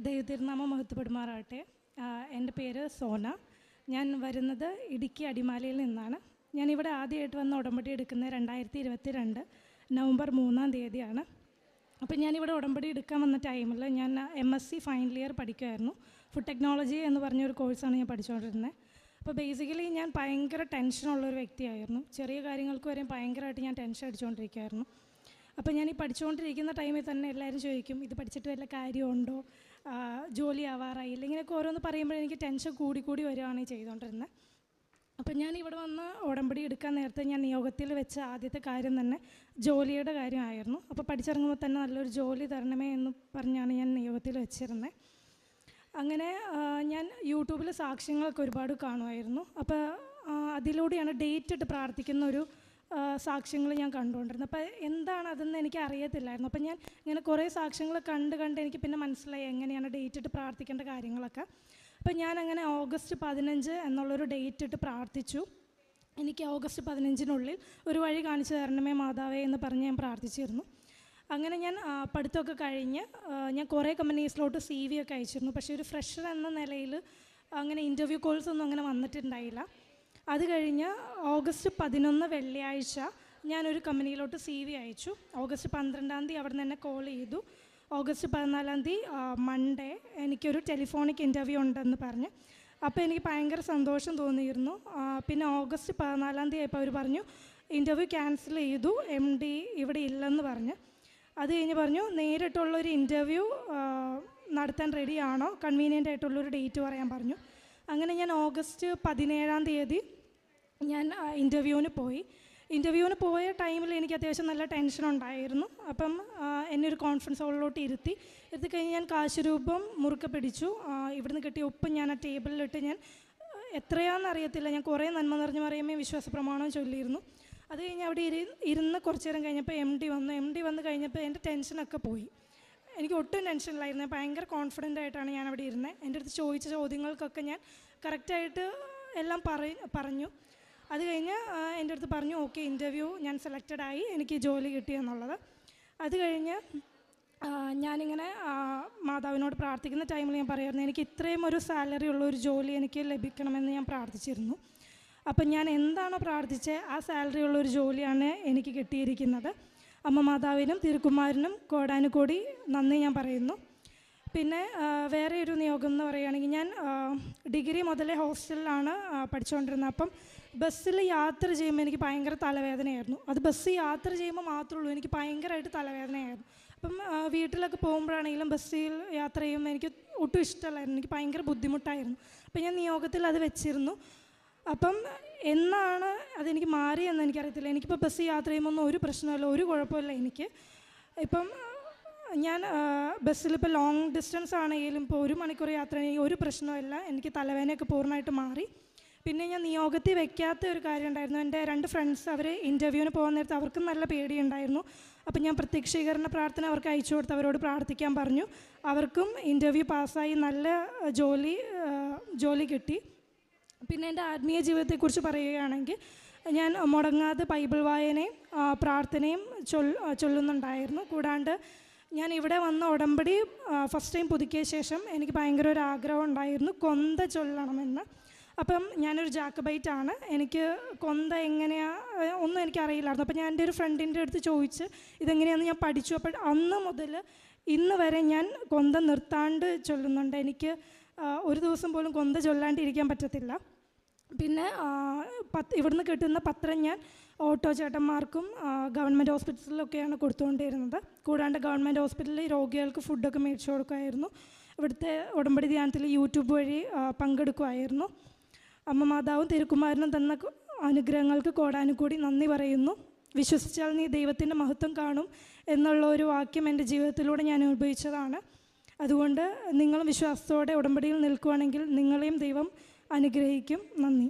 ദൈവതിരുനാമം മഹത്വപ്പെടുമാറാകട്ടെ. എൻ്റെ പേര് സോന. ഞാൻ വരുന്നത് ഇടുക്കി അടിമാലിയിൽ നിന്നാണ്. ഞാനിവിടെ ആദ്യമായിട്ട് വന്ന് ഉടമ്പടി എടുക്കുന്നത് 2022 നവംബർ 3-ാം തീയതിയാണ്. അപ്പോൾ ഞാനിവിടെ ഉടമ്പടി എടുക്കാൻ വന്ന ടൈമിൽ ഞാൻ MSc ഫൈനൽ ഇയർ പഠിക്കുമായിരുന്നു. ഫുഡ് ടെക്നോളജി എന്ന് പറഞ്ഞൊരു കോഴ്സാണ് ഞാൻ പഠിച്ചുകൊണ്ടിരുന്നത്. അപ്പോൾ ബേസിക്കലി ഞാൻ ഭയങ്കര ടെൻഷനുള്ളൊരു വ്യക്തിയായിരുന്നു. ചെറിയ കാര്യങ്ങൾക്ക് വരെയും ഭയങ്കരമായിട്ട് ഞാൻ ടെൻഷൻ അടിച്ചുകൊണ്ടിരിക്കുമായിരുന്നു. അപ്പോൾ ഞാൻ ഈ പഠിച്ചുകൊണ്ടിരിക്കുന്ന ടൈമിൽ തന്നെ എല്ലാവരും ചോദിക്കും, ഇത് പഠിച്ചിട്ട് വല്ല കാര്യമുണ്ടോ, ജോലി ആവാറായില്ല, ഇങ്ങനെയൊക്കെ ഓരോന്ന് പറയുമ്പോൾ എനിക്ക് ടെൻഷൻ കൂടി വരികയാണ് ചെയ്തുകൊണ്ടിരുന്നത്. അപ്പോൾ ഞാൻ ഇവിടെ വന്ന് ഉടമ്പടി എടുക്കാൻ നേരത്തെ ഞാൻ നിയോഗത്തിൽ വെച്ച ആദ്യത്തെ കാര്യം തന്നെ ജോലിയുടെ കാര്യമായിരുന്നു. അപ്പോൾ പഠിച്ചിറങ്ങുമ്പോൾ തന്നെ നല്ലൊരു ജോലി തരണമേ എന്ന് പറഞ്ഞാണ് ഞാൻ നിയോഗത്തിൽ വെച്ചിരുന്നത്. അങ്ങനെ ഞാൻ യൂട്യൂബിൽ സാക്ഷ്യങ്ങളൊക്കെ ഒരുപാട് കാണുമായിരുന്നു. അപ്പോൾ അതിലൂടെയാണ് ഡേറ്റ് ഇട്ട് പ്രാർത്ഥിക്കുന്ന ഒരു സാക്ഷ്യങ്ങൾ ഞാൻ കണ്ടുകൊണ്ടിരുന്നത്. അപ്പോൾ എന്താണ് അതെന്ന് എനിക്ക് അറിയത്തില്ലായിരുന്നു. അപ്പോൾ ഞാൻ ഇങ്ങനെ കുറേ സാക്ഷ്യങ്ങൾ കണ്ട് എനിക്ക് പിന്നെ മനസ്സിലായി എങ്ങനെയാണ് ഡേറ്റ് ഇട്ട് പ്രാർത്ഥിക്കേണ്ട കാര്യങ്ങളൊക്കെ. അപ്പോൾ ഞാനങ്ങനെ ഓഗസ്റ്റ് 15 എന്നുള്ളൊരു ഡേറ്റ് ഇട്ട് പ്രാർത്ഥിച്ചു. എനിക്ക് ഓഗസ്റ്റ് 15-നുള്ളിൽ ഒരു വഴി കാണിച്ചു തരണമേ മാതാവേ എന്ന് പറഞ്ഞ് ഞാൻ പ്രാർത്ഥിച്ചിരുന്നു. അങ്ങനെ ഞാൻ പഠിത്തമൊക്കെ കഴിഞ്ഞ് ഞാൻ കുറേ കമ്പനീസിലോട്ട് CV ഒക്കെ അയച്ചിരുന്നു. പക്ഷേ ഒരു ഫ്രഷർ എന്ന നിലയിൽ അങ്ങനെ ഇൻ്റർവ്യൂ കോൾസ് ഒന്നും അങ്ങനെ വന്നിട്ടുണ്ടായില്ല. അത് കഴിഞ്ഞ് ഓഗസ്റ്റ് 11 വെള്ളിയാഴ്ച ഞാനൊരു കമ്പനിയിലോട്ട് CV അയച്ചു. ഓഗസ്റ്റ് 12-ാം തീയതി അവിടെ നിന്ന് എന്നെ കോൾ ചെയ്തു. ഓഗസ്റ്റ് 14-ാം തീയതി മൺഡേ എനിക്കൊരു ടെലിഫോണിക് ഇൻ്റർവ്യൂ ഉണ്ടെന്ന് പറഞ്ഞ്. അപ്പോൾ എനിക്ക് ഭയങ്കര സന്തോഷം തോന്നിയിരുന്നു. പിന്നെ ഓഗസ്റ്റ് 14-ാം തീയതി ആയപ്പോൾ അവർ പറഞ്ഞു ഇൻ്റർവ്യൂ ക്യാൻസൽ ചെയ്തു, MD ഇവിടെ ഇല്ലെന്ന് പറഞ്ഞ്. അത് കഴിഞ്ഞ് പറഞ്ഞു നേരിട്ടുള്ളൊരു ഇൻ്റർവ്യൂ നടത്താൻ റെഡിയാണോ, കൺവീനിയൻ്റ് ആയിട്ടുള്ളൊരു ഡേറ്റ് പറയാൻ പറഞ്ഞു. അങ്ങനെ ഞാൻ ഓഗസ്റ്റ് 17-ാം തീയതി ഞാൻ ഇൻ്റർവ്യൂവിന് പോയ ടൈമിൽ എനിക്ക് അത്യാവശ്യം നല്ല ടെൻഷൻ ഉണ്ടായിരുന്നു. അപ്പം എന്നെ ഒരു കോൺഫറൻസ് ഹോളിലോട്ട് ഇരുത്തി കഴിഞ്ഞ് ഞാൻ കാശുരൂപം മുറുക്കെ പിടിച്ചു. ഇവിടുന്ന് കിട്ടിയ ഉപ്പ് ഞാൻ ആ ടേബിളിലിട്ട് ഞാൻ എത്രയാണെന്നറിയത്തില്ല, ഞാൻ കുറേ നന്മ നിറഞ്ഞു പറയുമ്പോൾ വിശ്വാസ പ്രമാണം ചൊല്ലിയിരുന്നു. അത് കഴിഞ്ഞ് അവിടെ ഇരുന്ന് കുറച്ച് നേരം കഴിഞ്ഞപ്പോൾ MD വന്ന് കഴിഞ്ഞപ്പോൾ എൻ്റെ ടെൻഷനൊക്കെ പോയി. എനിക്ക് ഒട്ടും ടെൻഷനിലായിരുന്നു. ഭയങ്കര കോൺഫിഡൻ്റ് ആയിട്ടാണ് ഞാൻ അവിടെ ഇരുന്നത്. എൻ്റെ അടുത്ത് ചോദിച്ച ചോദ്യങ്ങൾക്കൊക്കെ ഞാൻ കറക്റ്റായിട്ട് എല്ലാം പറഞ്ഞു. അത് കഴിഞ്ഞ് എൻ്റെ അടുത്ത് പറഞ്ഞു ഓക്കെ ഇൻ്റർവ്യൂ ഞാൻ സെലക്റ്റഡ് ആയി, എനിക്ക് ജോലി കിട്ടിയെന്നുള്ളത്. അത് കഴിഞ്ഞ് ഞാനിങ്ങനെ മാതാവിനോട് പ്രാർത്ഥിക്കുന്ന ടൈമിൽ ഞാൻ പറയായിരുന്നു എനിക്ക് ഇത്രയും ഒരു സാലറി ഉള്ളൊരു ജോലി എനിക്ക് ലഭിക്കണമെന്ന് ഞാൻ പ്രാർത്ഥിച്ചിരുന്നു. അപ്പം ഞാൻ എന്താണോ പ്രാർത്ഥിച്ചത് ആ സാലറി ഉള്ളൊരു ജോലിയാണ് എനിക്ക് കിട്ടിയിരിക്കുന്നത്. അമ്മ മാതാവിനും തിരുക്കുമാരനും കോടാനുകോടി നന്ദി ഞാൻ പറയുന്നു. പിന്നെ വേറെ ഒരു നിയോഗം എന്ന് പറയുകയാണെങ്കിൽ ഞാൻ ഡിഗ്രി മുതലേ ഹോസ്റ്റലിലാണ് പഠിച്ചുകൊണ്ടിരുന്നത്. അപ്പം ബസ്സിൽ യാത്ര ചെയ്യുമ്പോൾ എനിക്ക് ഭയങ്കര തലവേദനയായിരുന്നു. അത് ബസ് യാത്ര ചെയ്യുമ്പോൾ മാത്രമേ ഉള്ളൂ എനിക്ക് ഭയങ്കരമായിട്ട് തലവേദനയായിരുന്നു. അപ്പം വീട്ടിലൊക്കെ പോകുമ്പോഴാണെങ്കിലും ബസ്സിൽ യാത്ര ചെയ്യുമ്പോൾ എനിക്ക് ഒട്ടും ഇഷ്ടമല്ലായിരുന്നു, എനിക്ക് ഭയങ്കര ബുദ്ധിമുട്ടായിരുന്നു. അപ്പം ഞാൻ നിയോഗത്തിൽ അത് വെച്ചിരുന്നു. അപ്പം എന്നാണ് അതെനിക്ക് മാറിയെന്ന് എനിക്കറിയത്തില്ല. എനിക്കിപ്പോൾ ബസ് യാത്ര ചെയ്യുമ്പോൾ ഒന്നും ഒരു പ്രശ്നമില്ല, ഒരു കുഴപ്പമില്ല എനിക്ക്. ഇപ്പം ഞാൻ ബസ്സിലിപ്പോൾ ലോങ് ഡിസ്റ്റൻസ് ആണെങ്കിലും ഇപ്പോൾ 1 മണിക്കൂർ യാത്ര ചെയ്യും ഒരു പ്രശ്നമില്ല, എനിക്ക് തലവേദനയൊക്കെ പൂർണ്ണമായിട്ട് മാറി. പിന്നെ ഞാൻ നിയോഗത്തിൽ വെക്കാത്ത ഒരു കാര്യം ഉണ്ടായിരുന്നു. എൻ്റെ 2 ഫ്രണ്ട്സ് അവർ ഇൻ്റർവ്യൂവിന് പോകാൻ നേരത്ത് അവർക്കും നല്ല പേടിയുണ്ടായിരുന്നു. അപ്പം ഞാൻ പ്രത്യക്ഷീകരണ പ്രാർത്ഥന അവർക്ക് അയച്ചു കൊടുത്ത് അവരോട് പ്രാർത്ഥിക്കാൻ പറഞ്ഞു. അവർക്കും ഇൻ്റർവ്യൂ പാസ്സായി നല്ല ജോലി കിട്ടി. പിന്നെ എൻ്റെ ആത്മീയ ജീവിതത്തെക്കുറിച്ച് പറയുകയാണെങ്കിൽ ഞാൻ മുടങ്ങാതെ ബൈബിൾ വായനയും പ്രാർത്ഥനയും ചൊല്ലുന്നുണ്ടായിരുന്നു. കൂടാണ്ട് ഞാൻ ഇവിടെ വന്ന ഉടമ്പടി ഫസ്റ്റ് ടൈം പുതുക്കിയ ശേഷം എനിക്ക് ഭയങ്കര ഒരു ആഗ്രഹം ഉണ്ടായിരുന്നു കൊന്ത ചൊല്ലണമെന്ന്. അപ്പം ഞാനൊരു ജാക്കബൈറ്റാണ്, എനിക്ക് കൊന്ത എങ്ങനെയാണ് ഒന്നും എനിക്കറിയില്ലായിരുന്നു. അപ്പം ഞാൻ എൻ്റെ ഒരു ഫ്രണ്ടിൻ്റെ അടുത്ത് ചോദിച്ച് ഇതെങ്ങനെയാണെന്ന് ഞാൻ പഠിച്ചു. അപ്പോൾ അന്ന് മുതൽ ഇന്ന് വരെ ഞാൻ കൊന്ത നിർത്താണ്ട് ചൊല്ലുന്നുണ്ട്. എനിക്ക് ഒരു ദിവസം പോലും കൊന്ത ചൊല്ലാണ്ടിരിക്കാൻ പറ്റത്തില്ല. പിന്നെ ഇവിടുന്ന് കിട്ടുന്ന പത്രം ഞാൻ ഓട്ടോ ചേട്ടന്മാർക്കും ഗവൺമെൻറ് ഹോസ്പിറ്റലിലൊക്കെയാണ് കൊടുത്തുകൊണ്ടിരുന്നത്. കൂടാണ്ട് ഗവൺമെൻറ് ഹോസ്പിറ്റലിൽ രോഗികൾക്ക് ഫുഡൊക്കെ മേടിച്ചു കൊടുക്കുമായിരുന്നു. ഇവിടുത്തെ ഉടമ്പടി ധ്യാനത്തിൽ യൂട്യൂബ് വഴി പങ്കെടുക്കുമായിരുന്നു. അമ്മ മാതാവും തിരുക്കുമാരനും തന്ന അനുഗ്രഹങ്ങൾക്ക് കോടാനുകൂടി നന്ദി പറയുന്നു. വിശ്വസിച്ചാൽ നീ ദൈവത്തിൻ്റെ മഹത്വം കാണും എന്നുള്ള ഒരു വാക്യം എൻ്റെ ജീവിതത്തിലൂടെ ഞാൻ അനുഭവിച്ചതാണ്. അതുകൊണ്ട് നിങ്ങളും വിശ്വാസത്തോടെ ഉടമ്പടിയിൽ നിൽക്കുകയാണെങ്കിൽ നിങ്ങളെയും ദൈവം അനുഗ്രഹിക്കും. നന്ദി.